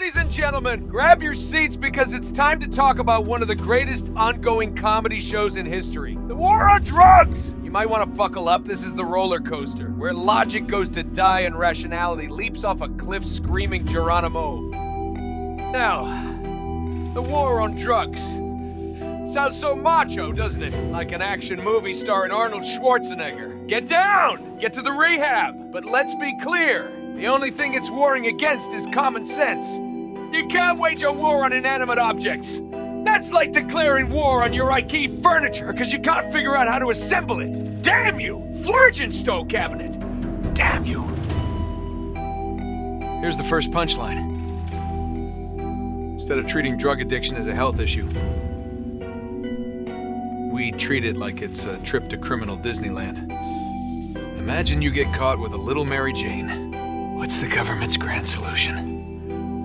Ladies and gentlemen, grab your seats because it's time to talk about one of the greatest ongoing comedy shows in history. The War on Drugs! You might want to buckle up. This is the roller coaster, where logic goes to die and rationality leaps off a cliff screaming Geronimo. Now, the War on Drugs. Sounds so macho, doesn't it? Like an action movie starring Arnold Schwarzenegger. Get down! Get to the rehab! But let's be clear. The only thing it's warring against is common sense. You can't wage a war on inanimate objects. That's like declaring war on your IKEA furniture because you can't figure out how to assemble it. Damn you! Virginstone cabinet! Damn you! Here's the first punchline. Instead of treating drug addiction as a health issue, we treat it like it's a trip to criminal Disneyland. Imagine you get caught with a little Mary Jane. What's the government's grand solution?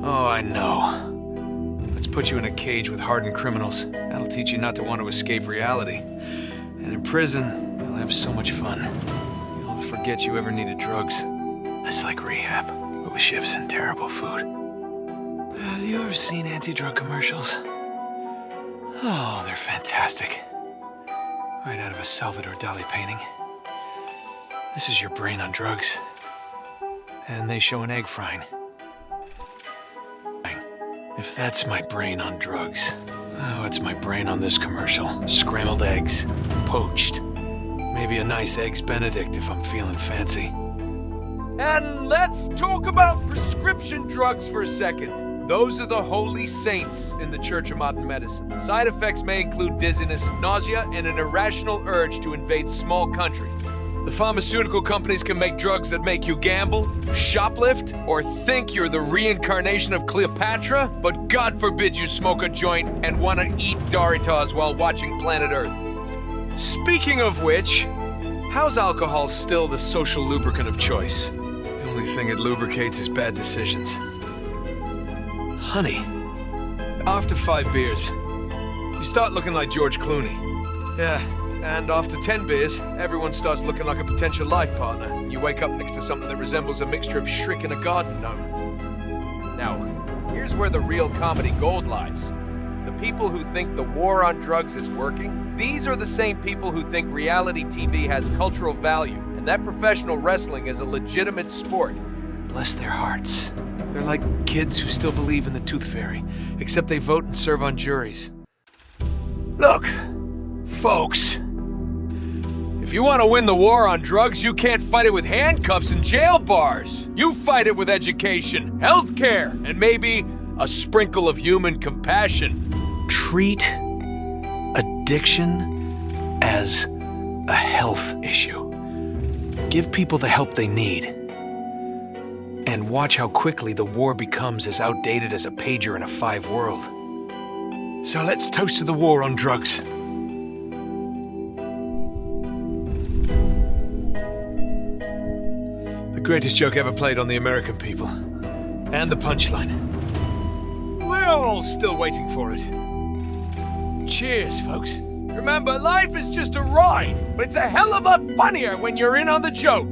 Oh, I know. Let's put you in a cage with hardened criminals. That'll teach you not to want to escape reality. And in prison, you'll have so much fun. You'll forget you ever needed drugs. It's like rehab, but with shifts and terrible food. Have you ever seen anti-drug commercials? Oh, they're fantastic. Right out of a Salvador Dalí painting. This is your brain on drugs. And they show an egg frying. If that's my brain on drugs, oh, it's my brain on this commercial. Scrambled eggs, poached. Maybe a nice Eggs Benedict if I'm feeling fancy. And let's talk about prescription drugs for a second. Those are the holy saints in the Church of Modern Medicine. Side effects may include dizziness, nausea, and an irrational urge to invade small country. The pharmaceutical companies can make drugs that make you gamble, shoplift, or think you're the reincarnation of Cleopatra, but God forbid you smoke a joint and want to eat Doritos while watching Planet Earth. Speaking of which, how's alcohol still the social lubricant of choice? The only thing it lubricates is bad decisions. Honey, after 5 beers, you start looking like George Clooney. Yeah. And after 10 beers, everyone starts looking like a potential life partner. You wake up next to something that resembles a mixture of Shriek and a garden gnome. Now, here's where the real comedy gold lies. The people who think the war on drugs is working, these are the same people who think reality TV has cultural value and that professional wrestling is a legitimate sport. Bless their hearts. They're like kids who still believe in the tooth fairy, except they vote and serve on juries. Look, folks. If you want to win the war on drugs, you can't fight it with handcuffs and jail bars. You fight it with education, healthcare, and maybe a sprinkle of human compassion. Treat addiction as a health issue. Give people the help they need. And watch how quickly the war becomes as outdated as a pager in a 5 world. So let's toast to the war on drugs. The greatest joke ever played on the American people. And the punchline. We're all still waiting for it. Cheers, folks. Remember, life is just a ride, but it's a hell of a lot funnier when you're in on the joke.